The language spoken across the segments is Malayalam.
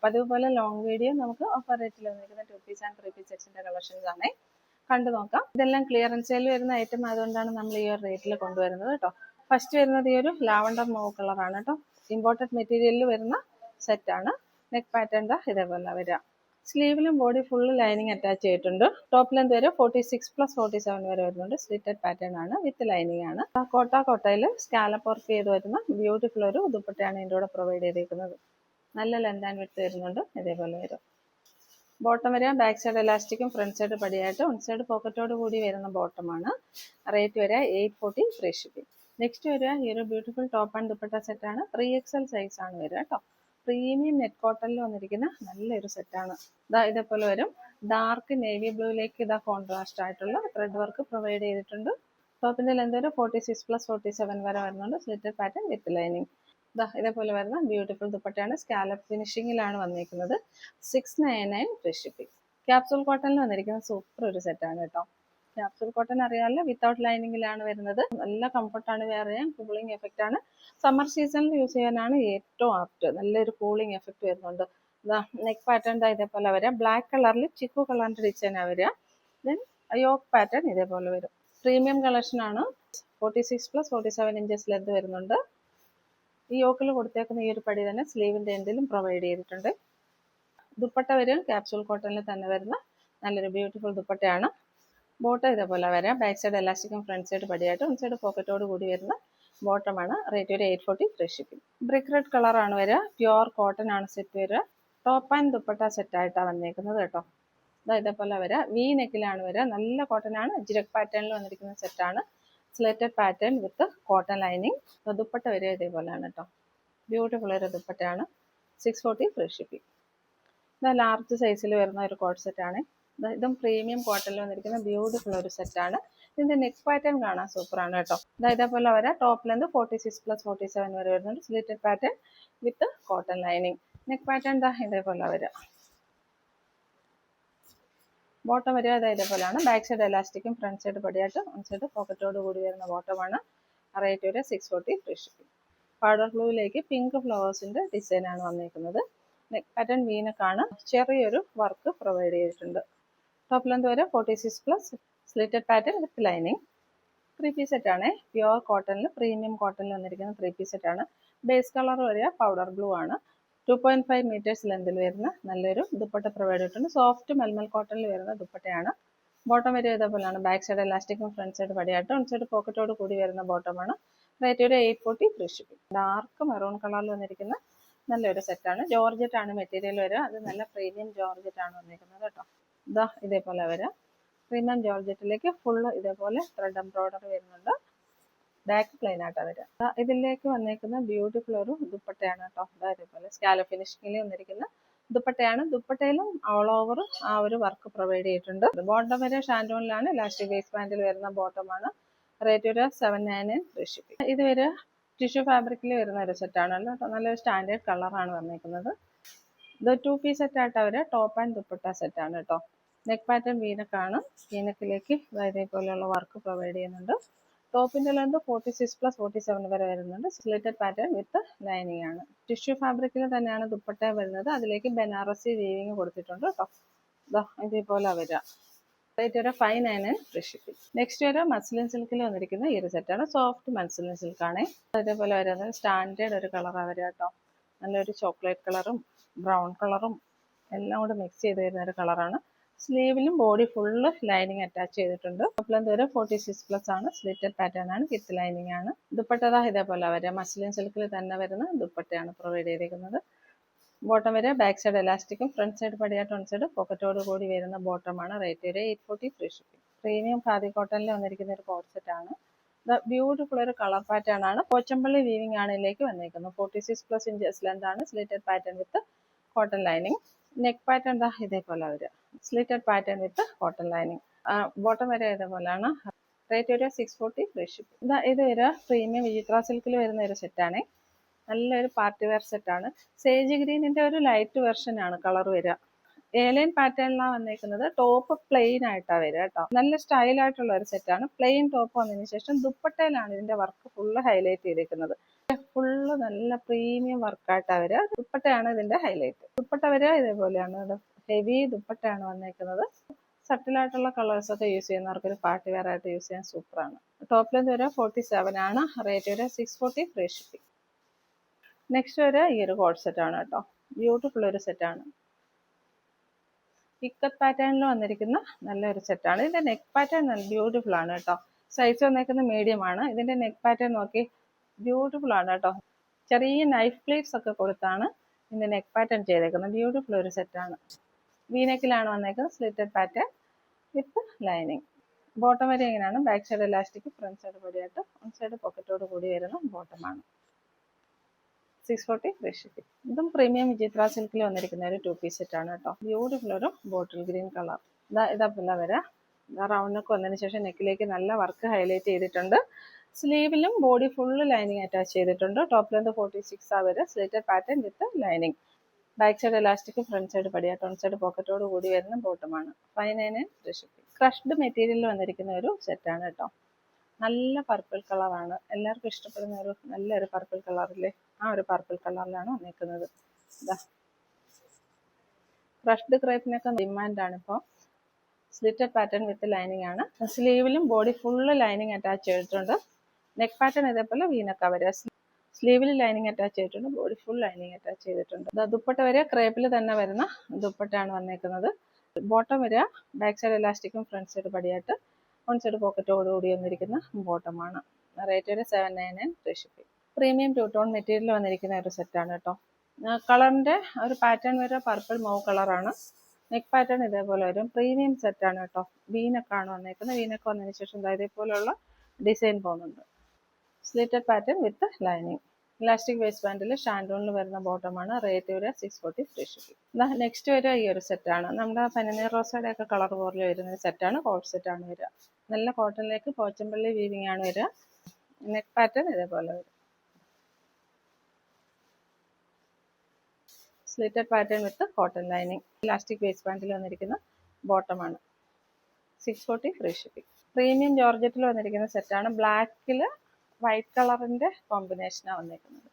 പതിവ് പോലെ ലോങ് വീഡിയോ നമുക്ക് ഓഫർ റേറ്റിൽ വന്നിരിക്കുന്ന 2 പീസ് ആൻഡ് 3 പീസ് സെറ്റ്സിന്റെ കളക്ഷൻസ് ആണ്. കണ്ടു നോക്കാം. ഇതെല്ലാം ക്ലിയറൻസ് സെയിൽ വരുന്ന ഐറ്റം ആയതുകൊണ്ടാണ് നമ്മൾ ഈ ഒരു റേറ്റിൽ കൊണ്ടുവരുന്നത് കേട്ടോ. ഫസ്റ്റ് വരുന്നത് ഈ ഒരു ലാവണ്ടർ മോവ് കളറാണ് കേട്ടോ. ഇമ്പോർട്ടഡ് മെറ്റീരിയലിൽ വരുന്ന സെറ്റാണ്. നെക്ക് പാറ്റേൺ ഇതേപോലെ വരിക. സ്ലീവിലും ബോഡി ഫുള്ള് ലൈനിങ് അറ്റാച്ച് ചെയ്തിട്ടുണ്ട്. ടോപ്പ് ലെന്ത് വരെ 46+47 വരെ വരുന്നുണ്ട്. സ്ലിറ്റഡ് പാറ്റേൺ ആണ്, വിത്ത് ലൈനിങ് ആണ്. കോട്ടയിൽ സ്കാലപ്പ് വർക്ക് ചെയ്ത് വരുന്ന ബ്യൂട്ടിഫുൾ ഒരു ദുപ്പട്ടയാണ് ഇതിൻ്റെ കൂടെ പ്രൊവൈഡ് ചെയ്തിരിക്കുന്നത്. നല്ല ലെന്ത് ആൻഡ് വിഡ്ത്ത് വരുന്നുണ്ട്. ഇതേപോലെ വരും. ബോട്ടം വരിക ബാക്ക് സൈഡ് എലാസ്റ്റിക്കും ഫ്രണ്ട് സൈഡ് പടിയായിട്ട് വൺ സൈഡ് പോക്കറ്റോട് കൂടി വരുന്ന ബോട്ടമാണ്. റേറ്റ് വരിക 840 ഫ്രീ ഷിപ്പിംഗ്. നെക്സ്റ്റ് വരിക ഈ ഒരു ബ്യൂട്ടിഫുൾ ടോപ്പ് ആൻഡ് ദുപ്പട്ട സെറ്റാണ്. 3XL സൈസ് ആണ് വരിക കേട്ടോ. പ്രീമിയം നെറ്റ് കോട്ടണിൽ വന്നിരിക്കുന്ന നല്ലൊരു സെറ്റാണ്. ഇതേപോലെ വരും. ഡാർക്ക് നേവി ബ്ലൂയിലേക്ക് കോൺട്രാസ്റ്റ് ആയിട്ടുള്ള ത്രെഡ് വർക്ക് പ്രൊവൈഡ് ചെയ്തിട്ടുണ്ട്. ടോപ്പിന്റെ ലെന്ത് വരെ 46+47 വരെ വരുന്നുണ്ട്. Slitted pattern with lining. ഇതേപോലെ വരുന്ന ബ്യൂട്ടിഫുൾ ദുപ്പട്ടയാണ്. സ്കാലപ്പ് ഫിനിഷിങ്ങിലാണ് വന്നിരിക്കുന്നത്. 699 ഫ്രീ ഷിപ്പിംഗ്. ക്യാപ്സൂൾ കോട്ടണിൽ വന്നിരിക്കുന്ന സൂപ്പർ ഒരു സെറ്റാണ് കേട്ടോ. ക്യാപ്സൂൾ കോട്ടൺ അറിയാമല്ലോ, വിത്തൗട്ട് ലൈനിങ്ങിലാണ് വരുന്നത്. നല്ല കംഫർട്ടാണ്, വെയർ ചെയ്യാൻ കൂളിംഗ് എഫക്റ്റ് ആണ്. സമ്മർ സീസണിൽ യൂസ് ചെയ്യാനാണ് ഏറ്റവും ആപ്റ്റ്. നല്ലൊരു കൂളിംഗ് എഫക്റ്റ് വരുന്നുണ്ട്. നെക്ക് പാറ്റേൺ ഇതേപോലെ വരിക. ബ്ലാക്ക് കളറിൽ ചിക്കു കളറിന്റെ ഡിസൈനാണ് വരിക. ദെൻ യോക്ക് പാറ്റേൺ ഇതേപോലെ വരും. പ്രീമിയം കളക്ഷൻ ആണ്. 46+47 ഇഞ്ചസ് ലെന്ത് വരുന്നുണ്ട്. ഈ യോക്കിൽ കൊടുത്തേക്കുന്ന ഈ ഒരു പടി തന്നെ സ്ലീവിന്റെ എൻഡിലും പ്രൊവൈഡ് ചെയ്തിട്ടുണ്ട്. ദുപ്പട്ട വരും ക്യാപ്സൂൾ കോട്ടണിൽ തന്നെ വരുന്ന നല്ലൊരു ബ്യൂട്ടിഫുൾ ദുപ്പട്ടയാണ്. ബോട്ടം ഇതേപോലെ വരാം. ബാക്ക് സൈഡ് എലാസ്റ്റിക്കും ഫ്രണ്ട് സൈഡ് പടിയായിട്ട് വൺ സൈഡ് പോക്കറ്റോട് കൂടി വരുന്ന ബോട്ടമാണ്. റേറ്റ് ഒരു 840 ഫ്രീ ഷിപ്പിംഗ്. ബ്രിക്ക് റെഡ് കളറാണ് വരിക. പ്യുവർ കോട്ടൺ ആണ് സെറ്റ് വരിക. ടോപ്പ് ആൻഡ് ദുപ്പട്ട സെറ്റായിട്ടാണ് വന്നേക്കുന്നത് കേട്ടോ. ഇതേപോലെ വരിക. വി നെക്കിലാണ് വരിക. നല്ല കോട്ടൺ ആണ്. ജിരക് പാറ്റേണിൽ വന്നിരിക്കുന്ന സെറ്റാണ്. Slated pattern with cotton lining. Dupatta വരിക ഇതേപോലെയാണ് കേട്ടോ. ബ്യൂട്ടിഫുൾ ഒരു ദുപ്പട്ടയാണ്. 640 ഫ്രീ ഷിപ്പിംഗ്. ഇത് ലാർജ് സൈസിൽ വരുന്ന ഒരു കോട്ട് സെറ്റാണ്. ഇതും പ്രീമിയം കോട്ടണിൽ വന്നിരിക്കുന്ന ബ്യൂട്ടിഫുൾ ഒരു സെറ്റാണ്. ഇതിന്റെ നെക്ക് പാറ്റേൺ കാണാൻ സൂപ്പറാണ് കേട്ടോ. ഇതേപോലെ വരാം. ടോപ്പ് ലെന്ത് 46+47 വരെ വരുന്നുണ്ട്. Slitted pattern with cotton lining. Neck pattern ഇതേപോലെ വരാം. ബോട്ടം വരിക ഇതേപോലെയാണ്. ബാക്ക് സൈഡ് എലാസ്റ്റിക്കും ഫ്രണ്ട് സൈഡ് പടിയായിട്ട് വൺ സൈഡ് പോക്കറ്റോട് കൂടി വരുന്ന ബോട്ടമാണ്. റേറ്റ് വരെ 640 ഫ്രീ ഷിപ്പിംഗ്. പൗഡർ ബ്ലൂയിലേക്ക് പിങ്ക് ഫ്ലവേഴ്സിന്റെ ഡിസൈനാണ് വന്നിരിക്കുന്നത്. നെക്ക് പാറ്റേൺ വീനക്കാണ്. ചെറിയൊരു വർക്ക് പ്രൊവൈഡ് ചെയ്തിട്ടുണ്ട്. ടോപ്പ് ലെന്ത് വരെ 46+, slitted pattern with lining. 3 piece സെറ്റാണ്. പ്യുവർ കോട്ടണിൽ പ്രീമിയം കോട്ടണിൽ വന്നിരിക്കുന്ന 3 പീസ് സെറ്റാണ്. ബേസ് കളർ വരിക പൗഡർ ബ്ലൂ ആണ്. 2.5 മീറ്റേഴ്സ് ലെന്തിൽ വരുന്ന നല്ലൊരു ദുപ്പട്ട പ്രൊവൈഡ് ചെയ്തിട്ടുണ്ട്. സോഫ്റ്റ് മൽമൽ കോട്ടണിൽ വരുന്ന ദുപ്പട്ടയാണ്. ബോട്ടം വരിക ഇതേപോലെയാണ്. ബാക്ക് സൈഡ് എലാസ്റ്റിക്കും ഫ്രണ്ട് സൈഡ് പടിയായിട്ട് വൺ സൈഡ് പോക്കറ്റോട് കൂടി വരുന്ന ബോട്ടമാണ്. റേറ്റ് ഒരു 840 ഫ്രീ ഷിപ്പിംഗ്. ഡാർക്ക് മെറൂൺ കളറിൽ വന്നിരിക്കുന്ന നല്ലൊരു സെറ്റാണ്. ജോർജറ്റ് ആണ് മെറ്റീരിയൽ വരിക. അത് നല്ല പ്രീമിയം ജോർജറ്റ് ആണ് വന്നിരിക്കുന്നത് കേട്ടോ. ഇതേപോലെ വരിക. പ്രീമിയം ജോർജറ്റിലേക്ക് ഫുള്ള് ഇതേപോലെ ത്രെഡ് എംബ്രോയിഡറി വരുന്നുണ്ട്. ബാക്ക് പ്ലെയിൻ ആയിട്ടാണ് വരിക. ഇതിലേക്ക് വന്നേക്കുന്ന ബ്യൂട്ടിഫുൾ ഒരു ദുപ്പട്ടയാണ് കേട്ടോ. ഇതേപോലെ സ്കാലപ്പ് ഫിനിഷിങ്ങിൽ വന്നിരിക്കുന്ന ദുപ്പട്ടയാണ്. ദുപ്പട്ടയിലും ഓൾ ഓവർ ആ ഒരു വർക്ക് പ്രൊവൈഡ് ചെയ്തിട്ടുണ്ട്. ബോട്ടം വരെ ഷാൻഡോണിലാണ്. ഇലാസ്റ്റിക് വേസ്റ്റ് ബാൻഡിൽ വരുന്ന ബോട്ടമാണ്. റേറ്റ് ഒരു 799 ഫ്രീ ഷിപ്പിംഗ്. ഇത് ഒരു ടിഷ്യൂ ഫാബ്രിക്കിൽ വരുന്ന ഒരു സെറ്റാണ് കേട്ടോ. നല്ലൊരു സ്റ്റാൻഡേർഡ് കളറാണ് വന്നിരിക്കുന്നത്. ഇത് 2 പീസ് സെറ്റായിട്ട് അവർ ടോപ്പ് ആൻഡ് ദുപ്പട്ട സെറ്റാണ് കേട്ടോ. Neck pattern വീനക്കാണ്. വീനക്കിലേക്ക് ഇതേപോലെയുള്ള വർക്ക് പ്രൊവൈഡ് ചെയ്യുന്നുണ്ട്. ടോപ്പിന്റെ ലെന്ത് 46+47 വരെ വരുന്നുണ്ട്. സ്ലിറ്റഡ് പാറ്റേൺ വിത്ത് ലൈനിങ് ആണ്. ടിഷ്യൂ ഫാബ്രിക്കിൽ തന്നെയാണ് ദുപ്പട്ട വരുന്നത്. അതിലേക്ക് ബനാറസി വീവിങ് കൊടുത്തിട്ടുണ്ട് കേട്ടോ. ഇതേപോലെ വരിക. റേറ്റ് ഒരു 599 ഫ്രീ ഷിപ്പിംഗ്. നെക്സ്റ്റ് ഒരു മസ്ലിൻ സിൽക്കിൽ വന്നിരിക്കുന്ന ഈ ഒരു സെറ്റാണ്. സോഫ്റ്റ് മസ്ലിൻ സിൽക്കാണ്. ഇതേപോലെ വരുന്നത് സ്റ്റാൻഡേർഡ് ഒരു കളറാണ് വരിക കേട്ടോ. നല്ലൊരു ചോക്ലേറ്റ് കളറും ബ്രൗൺ കളറും എല്ലാം കൂടെ മിക്സ് ചെയ്ത് വരുന്ന ഒരു കളറാണ്. സ്ലീവിലും ബോഡി ഫുള്ള് ലൈനിങ് അറ്റാച്ച് ചെയ്തിട്ടുണ്ട്. ലെന്ത് വരെ 46+ ആണ്. സ്ലിറ്റഡ് പാറ്റേൺ ആണ്, വിത്ത് ലൈനിങ് ആണ്. ദുപ്പട്ട ഇതേപോലെ വരിക. മസ്ലിൻ സിൽക്കിൽ തന്നെ വരുന്ന ദുപ്പട്ടയാണ് പ്രൊവൈഡ് ചെയ്തിരിക്കുന്നത്. ബോട്ടം വരെ ബാക്ക് സൈഡ് എലാസ്റ്റിക്കും ഫ്രണ്ട് സൈഡ് പടിയായിട്ട് വൺ സൈഡ് പോക്കറ്റോട് കൂടി വരുന്ന ബോട്ടമാണ്. റേറ്റ് വരെ 840 ഫ്രീ ഷിപ്പിംഗ്. പ്രീമിയം ഖാദി കോട്ടണിൽ വന്നിരിക്കുന്ന ഒരു കോട്ട് സെറ്റ് ആണ്. ബ്യൂട്ടിഫുൾ ഒരു കളർ പാറ്റേൺ ആണ്. പോച്ചമ്പള്ളി വീവിംഗ് ആണ് ഇതിലേക്ക് വന്നിരിക്കുന്നത്. 46+ ഇഞ്ചസ് ലെന്ത് ആണ്. Slitted pattern with cotton lining. Neck pattern ഇതേപോലെ വരിക. Slitted pattern with cotton lining. Bottom വരെ ഇതേപോലെയാണ്. റേറ്റ് ഒരു 640 ഫ്രീ ഷിപ്പിംഗ്. ഇത് ഒരു പ്രീമിയം വിചിത്ര സിൽക്കിൽ വരുന്ന ഒരു സെറ്റാണ്. നല്ലൊരു പാർട്ടി വെയർ സെറ്റാണ്. സേജ് ഗ്രീനിന്റെ ഒരു ലൈറ്റ് വെർഷൻ ആണ് കളർ വരിക. ഏലൈൻ പാറ്റേണിലാണ് വന്നേക്കുന്നത്. ടോപ്പ് പ്ലെയിൻ ആയിട്ടാണ് വരിക കേട്ടോ. നല്ല സ്റ്റൈൽ ആയിട്ടുള്ള ഒരു സെറ്റാണ്. പ്ലെയിൻ ടോപ്പ് വന്നതിന് ശേഷം ദുപ്പട്ടയിലാണ് ഇതിന്റെ വർക്ക് ഫുള്ള് ഹൈലൈറ്റ് ചെയ്തിരിക്കുന്നത്. ഫുള്ള് നല്ല പ്രീമിയം വർക്കായിട്ടാണ് വരിക. ദുപ്പട്ടയാണ് ഇതിന്റെ ഹൈലൈറ്റ്. ദുപ്പട്ട വരിക ഇതേപോലെയാണ്. ഹെവി ദുപ്പട്ടയാണ് വന്നേക്കുന്നത്. സട്ടിലായിട്ടുള്ള കളേഴ്സ് ഒക്കെ യൂസ് ചെയ്യുന്നവർക്ക് ഒരു പാർട്ടി വെയർ ആയിട്ട് യൂസ് ചെയ്യാൻ സൂപ്പറാണ്. ടോപ്പ് ലെന്ത് വരെ 47 ആണ്. റേറ്റ് വരെ 640 ഫ്രീ ഷിപ്പിംഗ്. നെക്സ്റ്റ് വരെ ഈ ഒരു കോഡ് സെറ്റാണ് കേട്ടോ. ബ്യൂട്ടിഫുൾ ഒരു സെറ്റാണ്. ഇക്കത്ത് പാറ്റേണിൽ വന്നിരിക്കുന്ന നല്ലൊരു സെറ്റാണ്. ഇതിന്റെ നെക്ക് പാറ്റേൺ നല്ല ബ്യൂട്ടിഫുൾ ആണ് കേട്ടോ. സൈസ് വന്നേക്കുന്ന മീഡിയം ആണ്. ഇതിന്റെ നെക്ക് പാറ്റേൺ നോക്കി ബ്യൂട്ടിഫുൾ ആണ് കേട്ടോ. ചെറിയ നൈഫ് പ്ലേറ്റ്സ് ഒക്കെ കൊടുത്താണ് ഇതിന്റെ നെക്ക് പാറ്റേൺ ചെയ്തേക്കുന്നത്. ബ്യൂട്ടിഫുൾ ഒരു സെറ്റാണ്. വീനെക്കിലാണ് വന്നേക്കുന്നത്. Slitted pattern with lining. Bottom വരെ ഇങ്ങനെയാണ്. Back side elastic, front side പൊടിയായിട്ട്, വൺ സൈഡ് പോക്കറ്റോട് കൂടി വരുന്ന ബോട്ടമാണ്. 640 ഫ്രീ ഷിപ്പിംഗ്. ഇതും പ്രീമിയം വിചിത്ര സിൽക്കിൽ വന്നിരിക്കുന്ന ഒരു 2 പീസ് സെറ്റാണ് കേട്ടോ. ബ്യൂട്ടിഫുൾ ഒരു ബോട്ടിൽ ഗ്രീൻ കളർ. ഇതല്ല വരാം. റൗണ്ട് നെക്ക് വന്നതിന് ശേഷം നെക്കിലേക്ക് നല്ല വർക്ക് ഹൈലൈറ്റ് ചെയ്തിട്ടുണ്ട്. സ്ലീവിലും ബോഡി ഫുള്ള് ലൈനിങ് അറ്റാച്ച് ചെയ്തിട്ടുണ്ട്. ടോപ്പ് ലെന്ത് 46 ആ വരെ. Slitted pattern with lining. Back side elastic, front side പടിയാട്ട്, വൺ സൈഡ് പോക്കറ്റോട് കൂടി വരുന്ന ബോട്ടമാണ്. 599 ഫ്രീ ഷിപ്പിംഗ്. ക്രഷ്ഡ് മെറ്റീരിയലിൽ വന്നിരിക്കുന്ന ഒരു സെറ്റാണ് കേട്ടോ. നല്ല പർപ്പിൾ കളറാണ്. എല്ലാവർക്കും ഇഷ്ടപ്പെടുന്ന ഒരു നല്ലൊരു പർപ്പിൾ കളറില്ലേ, ആ ഒരു പർപ്പിൾ കളറിലാണ് വന്നിരിക്കുന്നത്. ക്രഷ്ഡ് ക്രേപ്പിനൊക്കെ ഡിമാൻഡാണ് ഇപ്പോൾ. സ്ലിറ്റഡ് പാറ്റേൺ വിത്ത് ലൈനിങ് ആണ്. സ്ലീവിലും ബോഡി ഫുള്ള് ലൈനിങ് അറ്റാച്ച് ചെയ്തിട്ടുണ്ട്. നെക്ക് പാറ്റേൺ ഇതേപോലെ വീനൊക്കെ വരിക. സ്ലീവിൽ ലൈനിങ് അറ്റാച്ച് ചെയ്തിട്ടുണ്ട്. ബോഡി ഫുൾ ലൈനിങ് അറ്റാച്ച് ചെയ്തിട്ടുണ്ട്. ദുപ്പട്ട വരെ ക്രേപ്പിൽ തന്നെ വരുന്ന ദുപ്പട്ടയാണ് വന്നേക്കുന്നത്. ബോട്ടം വരിക ബാക്ക് സൈഡ് എലാസ്റ്റിക്കും ഫ്രണ്ട് സൈഡ് പടിയായിട്ട്, വൺ സൈഡ് പോക്കറ്റോട് കൂടി വന്നിരിക്കുന്ന ബോട്ടമാണ്. റേറ്റ് വരെ 799 free shipping. Premium 2 tone material വന്നിരിക്കുന്ന ഒരു സെറ്റാണ് കേട്ടോ. കളറിന്റെ ഒരു പാറ്റേൺ വരെ പർപ്പിൾ മൗ കളറാണ്. നെക്ക് പാറ്റേൺ ഇതേപോലെ വരും. പ്രീമിയം സെറ്റാണ് കേട്ടോ. വീനക്കാണ് വന്നേക്കുന്നത്. വീനക്ക് വന്നതിന് ശേഷം ഇതേപോലെയുള്ള ഡിസൈൻ പോകുന്നുണ്ട്. Slitted pattern with lining. Elastic waist ബാൻഡിൽ ഷാൻഡോണിൽ വരുന്ന ബോട്ടമാണ്. റേറ്റ് വരെ 640 ഫ്രീ ഷിപ്പിംഗ്. നെക്സ്റ്റ് വരിക ഈ ഒരു സെറ്റാണ്. നമ്മുടെ പനിനീർ റോസയുടെ ഒക്കെ കളർ പോലെ വരുന്ന ഒരു സെറ്റാണ്. കോട്ട് സെറ്റാണ് വരിക. നല്ല കോട്ടണിലേക്ക് പോച്ചമ്പള്ളി വീവിംഗ് ആണ് വരിക. നെക്ക് പാറ്റേൺ ഇതേപോലെ വരും. Slitted pattern with cotton lining. Elastic waist ബാൻഡിൽ വന്നിരിക്കുന്ന ബോട്ടമാണ്. 640 ഫ്രീ ഷിപ്പിംഗ്. പ്രീമിയം ജോർജറ്റിൽ വന്നിരിക്കുന്ന സെറ്റാണ്. ബ്ലാക്കിൽ വൈറ്റ് കളറിന്റെ കോമ്പിനേഷനാണ് വന്നിരിക്കുന്നത്.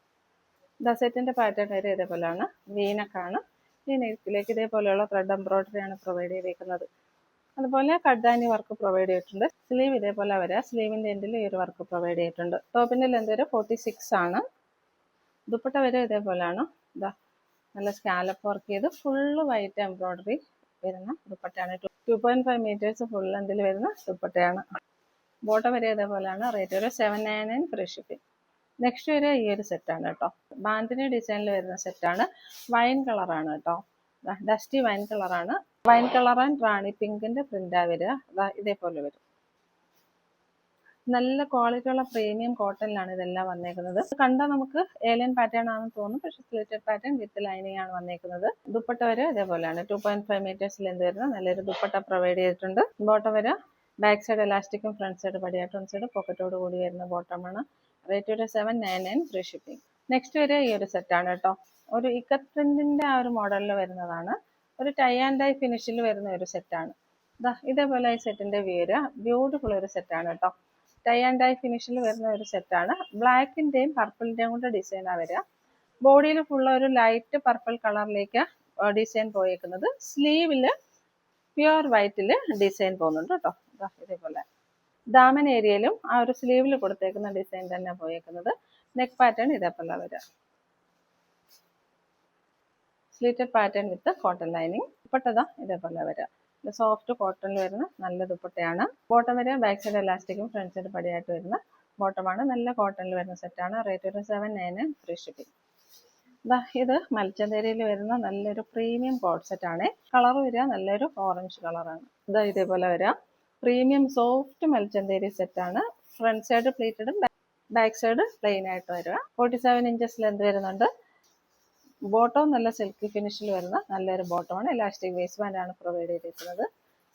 സെറ്റിന്റെ പാറ്റേൺ വരെ ഇതേപോലെയാണ്. വീനക്കാണ്. ഈ നെക്കിലേക്ക് ഇതേപോലെയുള്ള ത്രെഡ് എംബ്രോയിഡറി ആണ് പ്രൊവൈഡ് ചെയ്തിരിക്കുന്നത്. അതുപോലെ കഡ്ദാനി വർക്ക് പ്രൊവൈഡ് ചെയ്തിട്ടുണ്ട്. സ്ലീവ് ഇതേപോലെ വരിക. സ്ലീവിന്റെ എൻഡിൽ ഈ ഒരു വർക്ക് പ്രൊവൈഡ് ചെയ്തിട്ടുണ്ട്. ടോപ്പിന്റെ ലെന്ത് വരെ 46 ആണ്. ദുപ്പട്ട വരെ ഇതേപോലെയാണ്. നല്ല സ്കാലപ്പ് വർക്ക് ചെയ്ത് ഫുള്ള് വൈറ്റ് എംബ്രോയിഡറി വരുന്ന ദുപ്പട്ടയാണ്. 2.5 മീറ്റേഴ്സ് ഫുൾ ലെന്തിൽ വരുന്ന ദുപ്പട്ടയാണ്. ബോട്ടം വരെ ഇതേപോലെയാണ്. റേറ്റ് വരെ 799 ഫ്രീ ഷിപ്പിംഗ്. നെക്സ്റ്റ് വരെ ഈ ഒരു സെറ്റാണ് കേട്ടോ. ബാന്തിനി ഡിസൈനിൽ വരുന്ന സെറ്റാണ്. വൈൻ കളറാണ് കേട്ടോ. ഡസ്റ്റി വൈൻ കളറാണ്. വൈൻ കളർ ആൻഡ് റാണി പിങ്കിന്റെ പ്രിന്റാ വരിക. ഇതേപോലെ വരും. നല്ല ക്വാളിറ്റി ഉള്ള പ്രീമിയം കോട്ടണിലാണ് ഇതെല്ലാം വന്നേക്കുന്നത്. കണ്ടാൽ നമുക്ക് ഏലിയൻ പാറ്റേൺ ആണെന്ന് തോന്നും. പക്ഷെ സ്ലിറ്റഡ് പാറ്റേൺ വിത്ത് ലൈനിങ് ആണ് വന്നേക്കുന്നത്. ദുപ്പട്ട വരെ ഇതേപോലെയാണ്. 2.5 മീറ്റേഴ്സ് ലെന്ത് വരുന്ന നല്ലൊരു ദുപ്പട്ട പ്രൊവൈഡ് ചെയ്തിട്ടുണ്ട്. ബോട്ടം വരെ ബാക്ക് സൈഡ് എലാസ്റ്റിക്കും ഫ്രണ്ട് സൈഡ് പടിയായിട്ട്, വൺ സൈഡ് പോക്കറ്റോട് കൂടി വരുന്ന ബോട്ടമാണ്. റേറ്റ് വരെ 799 ഫ്രീ ഷിപ്പിംഗ്. നെക്സ്റ്റ് വരെ ഈ ഒരു സെറ്റാണ് കേട്ടോ. ഒരു ഇക്കത്ത് പ്രിന്റിന്റെ ആ ഒരു മോഡലിൽ വരുന്നതാണ്. ഒരു ടൈ ആൻഡ് ഡൈ ഫിനിഷിൽ വരുന്ന ഒരു സെറ്റാണ്. ഇതേപോലെ ഈ സെറ്റിന്റെ വ്യൂ ബ്യൂട്ടിഫുൾ ഒരു സെറ്റാണ് കേട്ടോ. ടൈ ആൻഡ് ഡൈ ഫിനിഷിൽ വരുന്ന ഒരു സെറ്റാണ്. ബ്ലാക്കിന്റെയും പർപ്പിളിന്റെയും കൂടെ ഡിസൈനാണ് വരിക. ബോഡിയിൽ ഫുള്ള ഒരു ലൈറ്റ് പർപ്പിൾ കളറിലേക്ക് ഡിസൈൻ പോയേക്കുന്നത്. സ്ലീവില് പ്യുവർ വൈറ്റില് ഡിസൈൻ പോകുന്നുണ്ട് കേട്ടോ. ഇതേപോലെ ദാമൻ ഏരിയയിലും ആ ഒരു സ്ലീവിൽ കൊടുത്തേക്കുന്ന ഡിസൈൻ തന്നെ പോയേക്കുന്നത്. നെക്ക് പാറ്റേൺ ഇതേപോലെ വരിക. Slitted pattern with cotton lining. Dupatta ഇതേപോലെ വരിക. സോഫ്റ്റ് കോട്ടണിൽ വരുന്ന നല്ല ദുപ്പട്ടയാണ്. ബോട്ടം വരെ ബാക്ക് സൈഡ് എലാസ്റ്റിക്കും ഫ്രണ്ട് സൈഡ് പടിയായിട്ട് വരുന്ന ബോട്ടമാണ്. നല്ല കോട്ടണിൽ വരുന്ന സെറ്റാണ്. റേറ്റ് ഒരു 799 ഫ്രീ ഷിപ്പിംഗ്. ഇത് മൽച്ചന്തേരിയിൽ വരുന്ന നല്ലൊരു പ്രീമിയം കോട്ട് സെറ്റാണ്. കളർ വരിക നല്ലൊരു ഓറഞ്ച് കളറാണ്. ഇതേപോലെ വരിക. പ്രീമിയം സോഫ്റ്റ് മൽച്ചന്തേരി സെറ്റാണ്. ഫ്രണ്ട് സൈഡ് പ്ലീറ്റഡും ബാക്ക് സൈഡ് പ്ലെയിൻ ആയിട്ട് വരിക. 47 ഇഞ്ചസ് ലെന്ത് വരുന്നുണ്ട്. ബോട്ടം നല്ല സിൽക്കി ഫിനിഷിൽ വരുന്ന നല്ലൊരു ബോട്ടമാണ്. ഇലാസ്റ്റിക് വേസ്റ്റ് ബാൻഡ് ആണ് പ്രൊവൈഡ് ചെയ്തിരിക്കുന്നത്.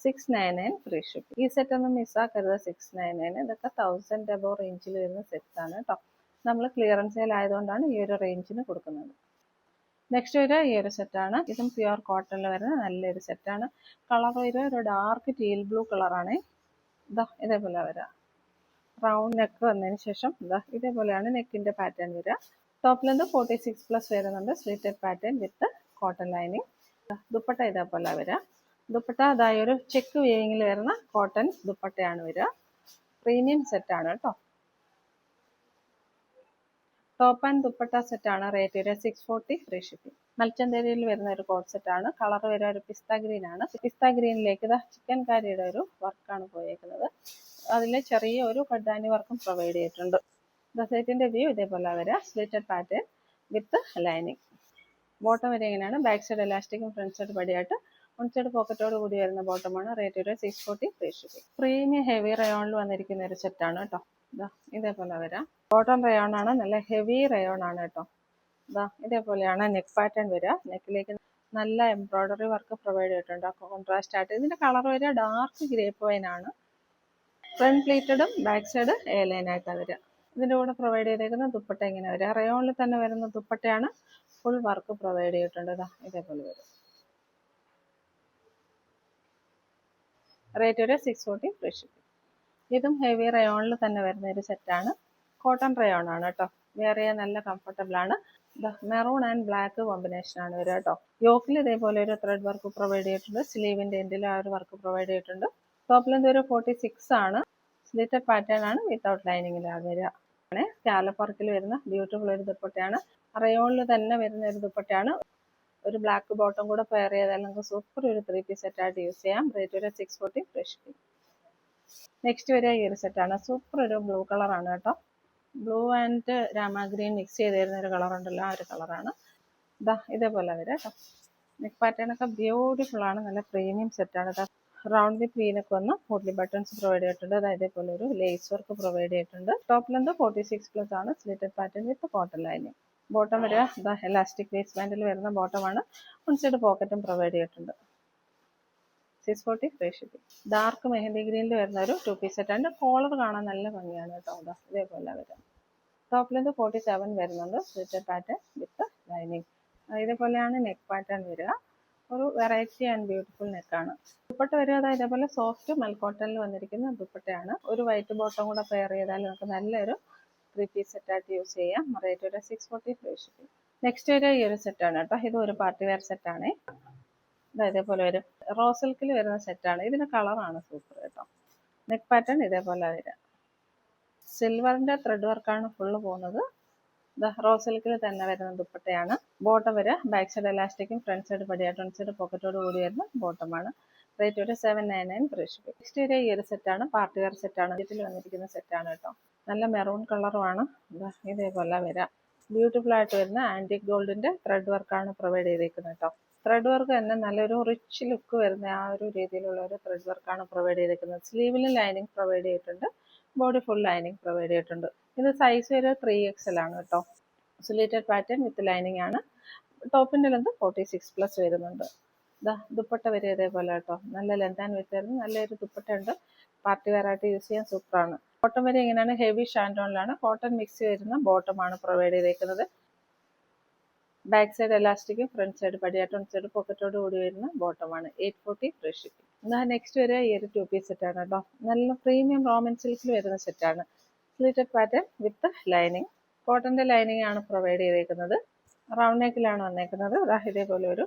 699 ഫ്രീ ഷിപ്പിംഗ്. ഈ സെറ്റ് ഒന്നും മിസ്സാക്കരുത്. 699. ഇതൊക്കെ 1000 എബോ റേഞ്ചിൽ വരുന്ന സെറ്റ്സ് ആണ് കേട്ടോ. നമ്മൾ ക്ലിയറൻസ് സെയിൽ ആയതുകൊണ്ടാണ് ഈ ഒരു റേഞ്ചിന് കൊടുക്കുന്നത്. നെക്സ്റ്റ് വരിക ഈ ഒരു സെറ്റാണ്. ഇതും പ്യുവർ കോട്ടണിൽ വരുന്ന നല്ലൊരു സെറ്റാണ്. കളർ വരിക ഒരു ഡാർക്ക് ടീൽ ബ്ലൂ കളറാണ്. ഇതാ ഇതേപോലെ വരാം. റൗണ്ട് നെക്ക് വന്നതിന് ശേഷം ഇതാ ഇതേപോലെയാണ് നെക്കിന്റെ പാറ്റേൺ വരിക. ടോപ്പ് ലെന്ത് 46+ വരുന്നുണ്ട്. Slitted pattern with cotton lining. Dupatta ഇതേപോലെ വരിക. ദുപ്പട്ട അതായത് ഒരു ചെക്ക് വീവിങ്ങിൽ വരുന്ന കോട്ടൺ ദുപ്പട്ടയാണ് വരിക. പ്രീമിയം സെറ്റാണ് കേട്ടോ. ടോപ്പ് ആൻഡ് ദുപ്പട്ട സെറ്റാണ്. റേറ്റ് വരിക 640 ഫ്രീ ഷിപ്പിംഗ്. മൽച്ചന്തേരിയിൽ വരുന്ന ഒരു കോട്ട് സെറ്റാണ്. കളർ വരിക ഒരു പിസ്ത ഗ്രീൻ ആണ്. പിസ്ത ഗ്രീനിലേക്ക് ഇതാ ചിക്കൻ കാരിയുടെ ഒരു വർക്കാണ് പോയേക്കുന്നത്. അതിൽ ചെറിയ ഒരു കഡ്ഡാനി വർക്കും പ്രൊവൈഡ് ചെയ്തിട്ടുണ്ട്. സെറ്റിന്റെ വ്യൂ ഇതേപോലെ വരിക. Slitted pattern with lining. Bottom വരെ ഇങ്ങനെയാണ്. ബാക്ക് സൈഡ് എലാസ്റ്റിക്കും ഫ്രണ്ട് സൈഡ് പടിയായിട്ട് വൺ സൈഡ് പോക്കറ്റോട് കൂടി വരുന്ന ബോട്ടമാണ്. റേറ്റ് വരിക 640 ഫ്രീ ഷിപ്പിംഗ്. പ്രീമിയം ഹെവി റയോണിൽ വന്നിരിക്കുന്ന ഒരു സെറ്റാണ് കേട്ടോ. ഇതേപോലെ വരാം. കോട്ടൺ റയോൺ ആണ്. നല്ല ഹെവി റയോൺ ആണ് കേട്ടോ. ഇതേപോലെയാണ് നെക്ക് പാറ്റേൺ വരിക. നെക്കിലേക്ക് നല്ല എംബ്രോയിഡറി വർക്ക് പ്രൊവൈഡ് ചെയ്തിട്ടുണ്ട്. കോൺട്രാസ്റ്റ് ആയിട്ട് ഇതിന്റെ കളർ വരിക ഡാർക്ക് ഗ്രേപ്പ് വൈൻ ആണ്. ഫ്രണ്ട് പ്ലീറ്റഡും ബാക്ക് സൈഡ് എ ലൈൻ ആയിട്ടാണ് വരിക. ഇതിന്റെ കൂടെ പ്രൊവൈഡ് ചെയ്തേക്കുന്ന ദുപ്പട്ട ഇങ്ങനെ വരിക. റയോണിൽ തന്നെ വരുന്ന ദുപ്പട്ടയാണ്. ഫുൾ വർക്ക് പ്രൊവൈഡ് ചെയ്തിട്ടുണ്ട്. ഇതേപോലെ വരും. റേറ്റ് വരെ 640 ഫ്രീ ഷിപ്പിംഗ്. ഇതും ഹെവി റയോണിൽ തന്നെ വരുന്ന ഒരു സെറ്റാണ്. കോട്ടൺ റയോൺ ആണ് കേട്ടോ. വേറെ നല്ല കംഫർട്ടബിൾ ആണ്. മെറൂൺ ആൻഡ് ബ്ലാക്ക് കോമ്പിനേഷൻ ആണ് വരിക കേട്ടോ. യോക്കിൽ ഇതേപോലെ ഒരു ത്രെഡ് വർക്ക് പ്രൊവൈഡ് ചെയ്തിട്ടുണ്ട്. സ്ലീവിന്റെ എൻഡിൽ ആ ഒരു വർക്ക് പ്രൊവൈഡ് ചെയ്തിട്ടുണ്ട്. ടോപ്പ് ലെന്ത് ഒരു 46 ആണ്. സ്ലിറ്റഡ് പാറ്റേൺ ആണ്. വിത്തൗട്ട് ലൈനിങ്ങിലാണ് വരിക. സ്കാലപ്പ് വർക്കിൽ വരുന്ന ബ്യൂട്ടിഫുൾ ഒരു ദുപ്പട്ടയാണ്. റയോണിൽ തന്നെ വരുന്ന ഒരു ദുപ്പട്ടയാണ്. ഒരു ബ്ലാക്ക് ബോട്ടം കൂടെ പെയർ ചെയ്താൽ നമുക്ക് സൂപ്പർ ഒരു 3 പീസ് സെറ്റായിട്ട് യൂസ് ചെയ്യാം. റേറ്റ് വരെ 640 ഫ്രീ ഷിപ്പിംഗ്. നെക്സ്റ്റ് വരിക ഈ ഒരു സെറ്റാണ്. സൂപ്പർ ഒരു ബ്ലൂ കളറാണ് കേട്ടോ. Blue and Rama green mix ചെയ്ത് തരുന്ന ഒരു കളർ ഉണ്ടല്ലോ, ആ ഒരു കളറാണ്. ഇതേപോലെ വരിക കേട്ടോ. നെക്ക് പാറ്റേൺ ഒക്കെ ബ്യൂട്ടിഫുൾ ആണ്. നല്ല പ്രീമിയം സെറ്റാണ്. റൗണ്ട് വിത്ത് വീനൊക്കെ വന്ന് പോട്ട്ലി ബട്ടൺസ് പ്രൊവൈഡ് ചെയ്തിട്ടുണ്ട്. ഇതേപോലെ ഒരു ലേസ് വർക്ക് പ്രൊവൈഡ് ചെയ്തിട്ടുണ്ട്. ടോപ്പ് ലെന്ത് 46+ ആണ്. Slitted pattern with cotton lining. Bottom വരിക എലാസ്റ്റിക് വേസ്റ്റ് ബാൻഡിൽ വരുന്ന ബോട്ടമാണ്. വൺ സൈഡ് പോക്കറ്റും പ്രൊവൈഡ് ചെയ്തിട്ടുണ്ട്. 640 ഫ്രീ ഷിപ്പിംഗ്. ഡാർക്ക് മെഹന്തി ഗ്രീനിൽ വരുന്ന ഒരു 2 പീസ് സെറ്റ്. അതിന്റെ കോളർ കാണാൻ നല്ല ഭംഗിയാണ് കേട്ടോ. ഇതേപോലെ വരാം. ടോപ്പ് ലെന്ത് 47 വരുന്നുണ്ട്. Slitted pattern with lining. ഇതേപോലെയാണ് നെക്ക് പാറ്റേൺ വരിക. ഒരു വെറൈറ്റി ആൻഡ് ബ്യൂട്ടിഫുൾ നെക്കാണ്. ദുപ്പട്ട വരിക ഇതേപോലെ സോഫ്റ്റ് മൽക്കോട്ടണിൽ വന്നിരിക്കുന്ന ദുപ്പട്ടയാണ്. ഒരു വൈറ്റ് ബോട്ടം കൂടെ പെയർ ചെയ്താൽ നമുക്ക് നല്ലൊരു 3 പീസ് സെറ്റായിട്ട് യൂസ് ചെയ്യാം. റേറ്റ് വരെ 640 ഫ്രീ ഷിപ്പിംഗ്. നെക്സ്റ്റ് വരിക ഈ ഒരു സെറ്റാണ് കേട്ടോ. ഇത് ഒരു പാർട്ടി വെയർ സെറ്റാണ്. ഇതേപോലെ വരും. റോ സിൽക്കിൽ വരുന്ന സെറ്റാണ്. ഇതിന്റെ കളറാണ് സൂപ്പർ കേട്ടോ. നെക്ക് പാറ്റേൺ ഇതേപോലെ വരിക. സിൽവറിന്റെ ത്രെഡ് വർക്കാണ് ഫുള്ള് പോകുന്നത്. റോ സിൽക്കിൽ തന്നെ വരുന്ന ദുപ്പട്ടയാണ്. ബോട്ടം വരിക ബാക്ക് സൈഡ് എലാസ്റ്റിക്കും ഫ്രണ്ട് സൈഡ് പടിയായിട്ട് വൺ സൈഡ് പോക്കറ്റോട് കൂടി വരുന്ന ബോട്ടമാണ്. റേറ്റ് ഒരു 799 ഫ്രീ ഷിപ്പിംഗ്. നെക്സ്റ്റ് വരിക ഈ ഒരു സെറ്റാണ്. പാർട്ടി വെയർ സെറ്റാണ്. ഇതിൽ വന്നിരിക്കുന്ന സെറ്റാണ് കേട്ടോ. നല്ല മെറൂൺ കളറുമാണ്. ഇതേപോലെ വരാം. ബ്യൂട്ടിഫുൾ ആയിട്ട് വരുന്ന ആന്റിക് ഗോൾഡിന്റെ ത്രെഡ് വർക്കാണ് പ്രൊവൈഡ് ചെയ്തേക്കുന്നത് കേട്ടോ. ത്രെഡ് വർക്ക് തന്നെ നല്ലൊരു റിച്ച് ലുക്ക് വരുന്ന ആ ഒരു രീതിയിലുള്ള ഒരു ത്രെഡ് വർക്കാണ് പ്രൊവൈഡ് ചെയ്തേക്കുന്നത്. സ്ലീവിലും ലൈനിങ് പ്രൊവൈഡ് ചെയ്തിട്ടുണ്ട്. ബോഡി ഫുൾ ലൈനിങ് പ്രൊവൈഡ് ചെയ്തിട്ടുണ്ട്. ഇത് സൈസ് വരെ 3XL ആണ് കേട്ടോ. സ്ലിറ്റഡ് പാറ്റേൺ വിത്ത് ലൈനിങ് ആണ്. ടോപ്പിന്റെ ലെന്ത് 46+ വരുന്നുണ്ട്. ദുപ്പട്ട വരെ ഇതേപോലെ കേട്ടോ. നല്ല ലെന്ത് ആൻഡ് വിത്ത് വരുന്നത് നല്ലൊരു ദുപ്പട്ട ഉണ്ട്. പാർട്ടി വെയർ ആയിട്ട് യൂസ് ചെയ്യാൻ സൂപ്പറാണ്. ബോട്ടം വരെ ഇങ്ങനെയാണ്. ഹെവി ഷാൻഡോണിലാണ്. കോട്ടൺ മിക്സ് വരുന്ന ബോട്ടമാണ് പ്രൊവൈഡ് ചെയ്തേക്കുന്നത്. ബാക്ക് സൈഡ് എലാസ്റ്റിക്കും ഫ്രണ്ട് സൈഡ് പടിയായിട്ട് വൺ സൈഡ് പോക്കറ്റോട് കൂടി വരുന്ന ബോട്ടമാണ്. 840 ഫ്രീ ഷിപ്പിംഗ്. നെക്സ്റ്റ് വരെ ഈ ഒരു 2 പീസ് സെറ്റാണ് കേട്ടോ. നല്ല പ്രീമിയം റോമൻ സിൽക്കിൽ വരുന്ന സെറ്റാണ്. Slitted pattern with lining. കോട്ടന്റെ ലൈനിങ് ആണ് പ്രൊവൈഡ് ചെയ്തേക്കുന്നത്. റൗണ്ട് നെക്കിലാണ് വന്നേക്കുന്നത്. ഇതേപോലെ ഒരു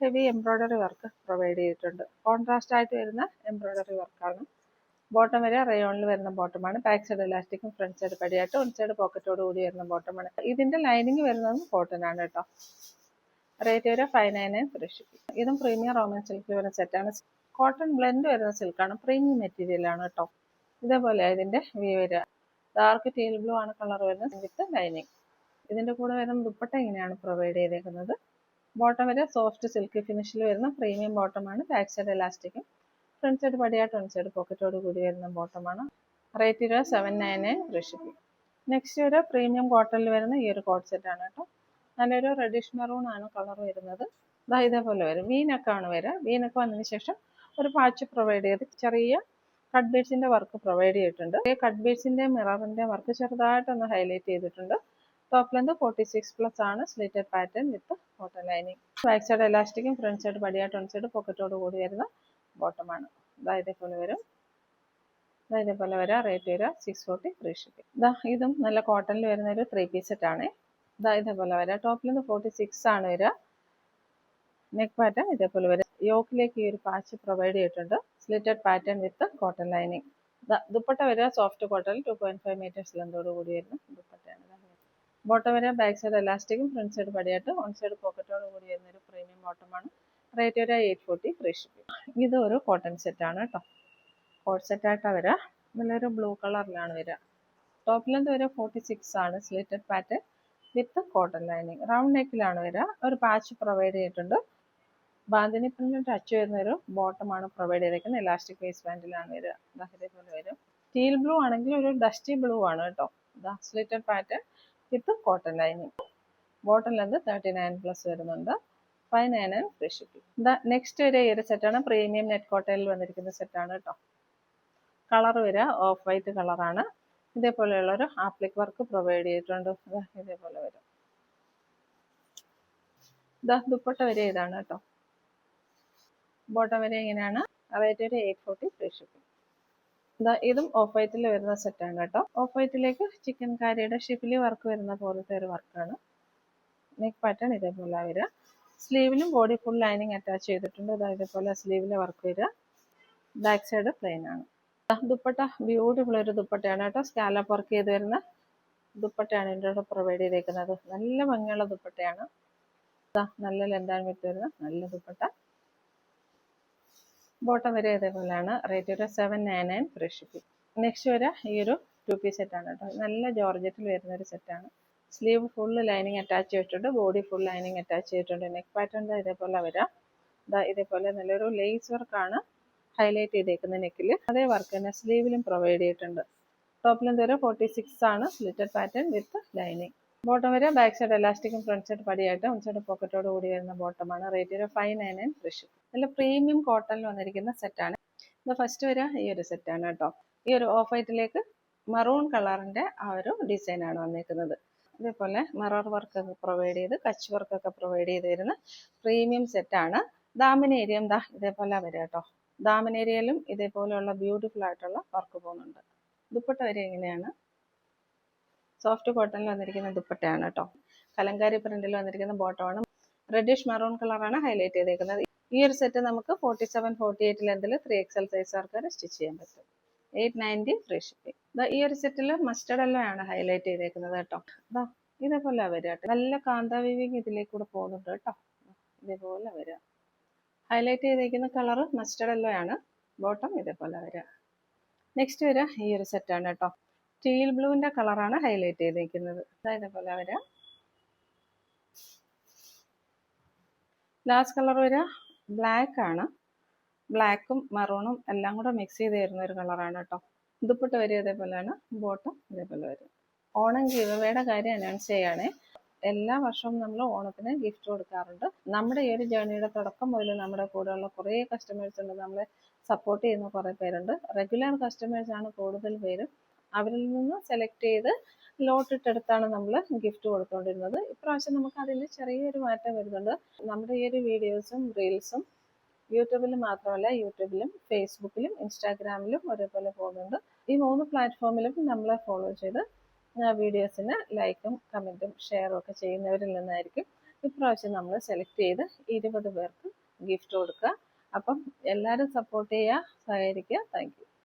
ഹെവി എംബ്രോയിഡറി വർക്ക് പ്രൊവൈഡ് ചെയ്തിട്ടുണ്ട്. കോൺട്രാസ്റ്റ് ആയിട്ട് വരുന്ന എംബ്രോയിഡറി വർക്കാണ്. ബോട്ടം വരെ റയോണിൽ വരുന്ന ബോട്ടമാണ്. ബാക്ക് സൈഡ് എലാസ്റ്റിക്കും ഫ്രണ്ട് സൈഡ് പടിയായിട്ട് വൺ സൈഡ് പോക്കറ്റോട് കൂടി വരുന്ന ബോട്ടമാണ്. ഇതിന്റെ ലൈനിങ് വരുന്നത് കോട്ടൺ ആണ് കേട്ടോ. റേറ്റ് വരെ 599 ഫ്രീ ഷിപ്പിംഗ്. ഇതും പ്രീമിയം റോമൻ സിൽക്കിൽ വരുന്ന സെറ്റാണ്. കോട്ടൺ ബ്ലെൻഡ് വരുന്ന സിൽക്കാണ്. പ്രീമിയം മെറ്റീരിയൽ ആണ് കേട്ടോ. ഇതേപോലെ ഇതിന്റെ വ്യൂ വരിക. ഡാർക്ക് ടീൽ ബ്ലൂ ആണ് കളർ വരുന്നത് വിത്ത് ലൈനിങ്. ഇതിന്റെ കൂടെ വരുന്ന ദുപ്പട്ട ഇങ്ങനെയാണ് പ്രൊവൈഡ് ചെയ്തേക്കുന്നത്. ബോട്ടം വരെ സോഫ്റ്റ് സിൽക്കി ഫിനിഷിൽ വരുന്ന പ്രീമിയം ബോട്ടമാണ്. ബാക്ക് സൈഡ് എലാസ്റ്റിക്കും ഫ്രണ്ട് സൈഡ് പടിയായിട്ട് വൺ സൈഡ് പോക്കറ്റോട് കൂടി വരുന്ന ബോട്ടമാണ്. Rate 799 free shipping. നെക്സ്റ്റ് ഒരു പ്രീമിയം കോട്ടണിൽ വരുന്ന ഈ ഒരു കോട്ട് സെറ്റാണ് കേട്ടോ. നല്ലൊരു റെഡിഷ് മെറൂൺ ആണ് കളർ വരുന്നത്. ഇതേപോലെ വരും. വീനക്കാണ് വരിക. വീനക്ക് വന്നതിന് ശേഷം ഒരു പാച്ച് പ്രൊവൈഡ് ചെയ്ത് ചെറിയ കട്ട് ബീഡ്സിന്റെ വർക്ക് പ്രൊവൈഡ് ചെയ്തിട്ടുണ്ട്. കട്ട് ബീഡ്സിന്റെ മിററിന്റെ വർക്ക് ചെറുതായിട്ടൊന്ന് ഹൈലൈറ്റ് ചെയ്തിട്ടുണ്ട്. ടോപ്പ് ലെന്ത് 46+ ആണ്, slitted pattern with cotton lining. Back side എലാസ്റ്റിക്കും ഫ്രണ്ട് സൈഡ് പടിയായിട്ട് വൺ സൈഡ് പോക്കറ്റോട് കൂടി വരുന്ന ബോട്ടമാണ്. ഇതേപോലെ വരും. ഇതേപോലെ വരാം. റേറ്റ് വരിക 640 ഫ്രീ ഷിപ്പിംഗ്. ഇതും നല്ല കോട്ടണിൽ വരുന്ന ഒരു 3 പീസ് സെറ്റ് ആണ്. ഇതേപോലെ വരാം. ടോപ്പിൽ നിന്ന് 46 ആണ് വരിക. നെക്ക് പാറ്റേൺ ഇതേപോലെ വരും. യോക്കിലേക്ക് ഈ ഒരു പാച്ച് പ്രൊവൈഡ് ചെയ്തിട്ടുണ്ട്. Slitted pattern with cotton lining. Dupatta വരിക സോഫ്റ്റ് കോട്ടൺ 2.5 മീറ്റേഴ്സ് ലെന്തോട് കൂടി വരുന്ന ദുപ്പട്ടയാണ്. ബോട്ടം വരിക ബാക്ക് സൈഡ് എലാസ്റ്റിക്കും ഫ്രണ്ട് സൈഡ് പടിയായിട്ട് വൺ സൈഡ് പോക്കറ്റോട് കൂടി വരുന്ന ഒരു പ്രീമിയം ബോട്ടമാണ്. റേറ്റ് വരിക 840 ഫ്രീ ഷിപ്പിംഗ്. ഇത് ഒരു കോട്ടൺ സെറ്റ് ആണ് കേട്ടോ. കോട്ട് സെറ്റ് ആയിട്ടാണ് വരിക. നല്ലൊരു ബ്ലൂ കളറിലാണ് വരിക. ടോപ്പ് ലെന്ത് വരിക 46 ആണ്, slitted pattern with cotton lining. Round നെക്കിലാണ് വരിക. ഒരു പാച്ച് പ്രൊവൈഡ് ചെയ്തിട്ടുണ്ട്. ബാന്തിനി പ്രിന്റ് ടച്ച് വരുന്ന ഒരു ബോട്ടമാണ് പ്രൊവൈഡ് ചെയ്തേക്കുന്നത്. ഇലാസ്റ്റിക് വേസ്റ്റ് ബാൻഡിലാണ് വരിക. ഇതേപോലെ വരും. ടീൽ ബ്ലൂ ആണെങ്കിൽ ഒരു ഡസ്റ്റി ബ്ലൂ ആണ് കേട്ടോ. Slitted pattern with cotton lining. Bottom length 39+ വരുന്നുണ്ട്. 599 ഫ്രീ ഷിപ്പിംഗ്. നെക്സ്റ്റ് വരെ ഈ ഒരു സെറ്റാണ്. പ്രീമിയം നെറ്റ് കോട്ടണിൽ വന്നിരിക്കുന്ന സെറ്റാണ് കേട്ടോ. കളർ വരിക ഓഫ് വൈറ്റ് കളറാണ്. ഇതേപോലെയുള്ള ഒരു ആപ്ലിക് വർക്ക് പ്രൊവൈഡ് ചെയ്തിട്ടുണ്ട്. ഇതേപോലെ വരും. ദുപ്പട്ട വരെ ഇതാണ് കേട്ടോ. ബോട്ടം വരെ ഇങ്ങനെയാണ്. റേറ്റ് ഒരു 840 ഫ്രീ ഷിപ്പിംഗ്. ഇതും ഓഫ് വൈറ്റിൽ വരുന്ന സെറ്റാണ് കേട്ടോ. ഓഫ് വൈറ്റിലേക്ക് ചിക്കൻ കാരിയുടെ ഷിപ്പിലി വർക്ക് വരുന്ന പോലത്തെ ഒരു വർക്കാണ്. നെക്ക് പാറ്റേൺ ഇതേപോലെ വരിക. സ്ലീവിലും ബോഡി ഫുൾ ലൈനിങ് അറ്റാച്ച് ചെയ്തിട്ടുണ്ട്. ഇതേപോലെ സ്ലീവിലെ വർക്ക് വരിക. ബാക്ക് സൈഡ് പ്ലെയിൻ ആണ്. ദുപ്പട്ട ബ്യൂട്ടിഫുൾ ഒരു ദുപ്പട്ടയാണ് കേട്ടോ. സ്കാലപ്പ് വർക്ക് ചെയ്ത് വരുന്ന ദുപ്പട്ടയാണ് ഇതിൻ്റെ പ്രൊവൈഡ് ചെയ്തേക്കുന്നത്. നല്ല ഭംഗിയുള്ള ദുപ്പട്ടയാണ്. നല്ല ലെന്ത് ആൻഡ് വിഡ്ത്ത് വരുന്ന നല്ല ദുപ്പട്ട. ബോട്ടം വരെ ഇതേപോലെയാണ്. റേറ്റ് ഒരു 799 ഫ്രീ ഷിപ്പിംഗ്. നെക്സ്റ്റ് വരെ ഈ ഒരു 2 പീസ് സെറ്റാണ് കേട്ടോ. നല്ല ജോർജറ്റിൽ വരുന്ന ഒരു സെറ്റാണ്. സ്ലീവ് ഫുള്ള് ലൈനിങ് അറ്റാച്ച് ചെയ്തിട്ടുണ്ട്. ബോഡി ഫുൾ ലൈനിങ് അറ്റാച്ച് ചെയ്തിട്ടുണ്ട്. നെക്ക് പാറ്റേൺ ഇതേപോലെ വരാം. ഇതേപോലെ നല്ലൊരു ലേസ് വർക്കാണ് ഹൈലൈറ്റ് ചെയ്തേക്കുന്ന നെക്കിൽ. അതേ വർക്ക് തന്നെ സ്ലീവിലും പ്രൊവൈഡ് ചെയ്തിട്ടുണ്ട്. ടോപ്പ് ലെന്ത് വരെ 46 ആണ്, slitted pattern with lining. Bottom വരെ ബാക്ക് സൈഡ് എലാസ്റ്റിക്കും ഫ്രണ്ട് സൈഡ് പടിയായിട്ട് വൺ സൈഡ് പോക്കറ്റോട് കൂടി വരുന്ന ബോട്ടമാണ്. റേറ്റ് ഒരു 599 ഫ്രീ ഷിപ്പിംഗ്. നല്ല പ്രീമിയം കോട്ടണിൽ വന്നിരിക്കുന്ന സെറ്റാണ്. ഇത് ഫസ്റ്റ് വരിക ഈ ഒരു സെറ്റാണ് കേട്ടോ. ഈ ഒരു ഓഫ് വൈറ്റിലേക്ക് മറൂൺ കളറിന്റെ ആ ഒരു ഡിസൈനാണ് വന്നിരിക്കുന്നത്. ഇതേപോലെ മിറർ വർക്കൊക്കെ പ്രൊവൈഡ് ചെയ്ത് കച്ച് വർക്കൊക്കെ പ്രൊവൈഡ് ചെയ്ത് വരുന്ന പ്രീമിയം സെറ്റാണ്. ദാമനേരിയം ഇതേപോലെ വരിക കേട്ടോ. ദാമനേരിയയിലും ഇതേപോലെയുള്ള ബ്യൂട്ടിഫുൾ ആയിട്ടുള്ള വർക്ക് പോകുന്നുണ്ട്. ദുപ്പട്ട വരെ ഇങ്ങനെയാണ്. സോഫ്റ്റ് കോട്ടണിൽ വന്നിരിക്കുന്ന ദുപ്പട്ടയാണ് കേട്ടോ. കലങ്കാരി പ്രിന്റിൽ വന്നിരിക്കുന്ന ബോട്ടമാണ്. റെഡിഷ് മറൂൺ കളറാണ് ഹൈലൈറ്റ് ചെയ്തേക്കുന്നത്. ഈ ഒരു സെറ്റ് നമുക്ക് 47-48 ലെന്തിൽ 3XL സൈസ് ആൾക്കാർ സ്റ്റിച്ച് ചെയ്യാൻ പറ്റും. 890 ഫ്രീ ഷിപ്പിംഗ്. ഈ ഒരു സെറ്റിൽ മസ്റ്റർഡ് എല്ലോ ആണ് ഹൈലൈറ്റ് ചെയ്തേക്കുന്നത് കേട്ടോ. ഇതേപോലെ വരിക കേട്ടോ. നല്ല കാന്ത വീവിങ് ഇതിലേക്കൂടെ പോകുന്നുണ്ട് കേട്ടോ. ഇതേപോലെ വരിക. ഹൈലൈറ്റ് ചെയ്തേക്കുന്ന കളർ മസ്റ്റർഡ് എല്ലോ ആണ്. ബോട്ടം ഇതേപോലെ വരിക. നെക്സ്റ്റ് വരിക ഈ ഒരു സെറ്റാണ് കേട്ടോ. ടീൽ ബ്ലൂവിന്റെ കളറാണ് ഹൈലൈറ്റ് ചെയ്തേക്കുന്നത്. ഇതേപോലെ വരിക. ലാസ്റ്റ് കളർ വരിക ബ്ലാക്ക് ആണ്. ബ്ലാക്കും മറൂണും എല്ലാം കൂടെ മിക്സ് ചെയ്ത് തരുന്ന ഒരു കളറാണ് കേട്ടോ. ദുപ്പട്ട വരെ ഇതേപോലെയാണ്. ബോട്ടം ഇതേപോലെ വരും. ഓണം ഗിവ് അവേയുടെ കാര്യം അനൗൺസ് ചെയ്യുകയാണേ. എല്ലാ വർഷവും നമ്മൾ ഓണത്തിന് ഗിഫ്റ്റ് കൊടുക്കാറുണ്ട്. നമ്മുടെ ഈ ഒരു ജേർണിയുടെ തുടക്കം മുതൽ നമ്മുടെ കൂടെയുള്ള കുറേ കസ്റ്റമേഴ്സ് ഉണ്ട്. നമ്മളെ സപ്പോർട്ട് ചെയ്യുന്ന കുറേ പേരുണ്ട്. റെഗുലർ കസ്റ്റമേഴ്സ് ആണ് കൂടുതൽ പേരും. അവരിൽ നിന്ന് സെലക്ട് ചെയ്ത് ലോട്ടിട്ടെടുത്താണ് നമ്മൾ ഗിഫ്റ്റ് കൊടുത്തുകൊണ്ടിരുന്നത്. ഇപ്രാവശ്യം നമുക്ക് അതിൽ ചെറിയൊരു മാറ്റം വരുന്നുണ്ട്. നമ്മുടെ ഈ ഒരു വീഡിയോസും റീൽസും യൂട്യൂബിൽ മാത്രമല്ല, യൂട്യൂബിലും ഫേസ്ബുക്കിലും ഇൻസ്റ്റാഗ്രാമിലും ഒരേപോലെ പോകുന്നുണ്ട്. ഈ 3 പ്ലാറ്റ്ഫോമിലും നമ്മളെ ഫോളോ ചെയ്ത് വീഡിയോസിന് ലൈക്കും കമൻറ്റും ഷെയറും ഒക്കെ ചെയ്യുന്നവരിൽ നിന്നായിരിക്കും ഇപ്രാവശ്യം നമ്മൾ സെലക്ട് ചെയ്ത് 20 പേർക്ക് ഗിഫ്റ്റ് കൊടുക്കുക. അപ്പം എല്ലാവരും സപ്പോർട്ട് ചെയ്യുക, സഹകരിക്കുക. Thank you.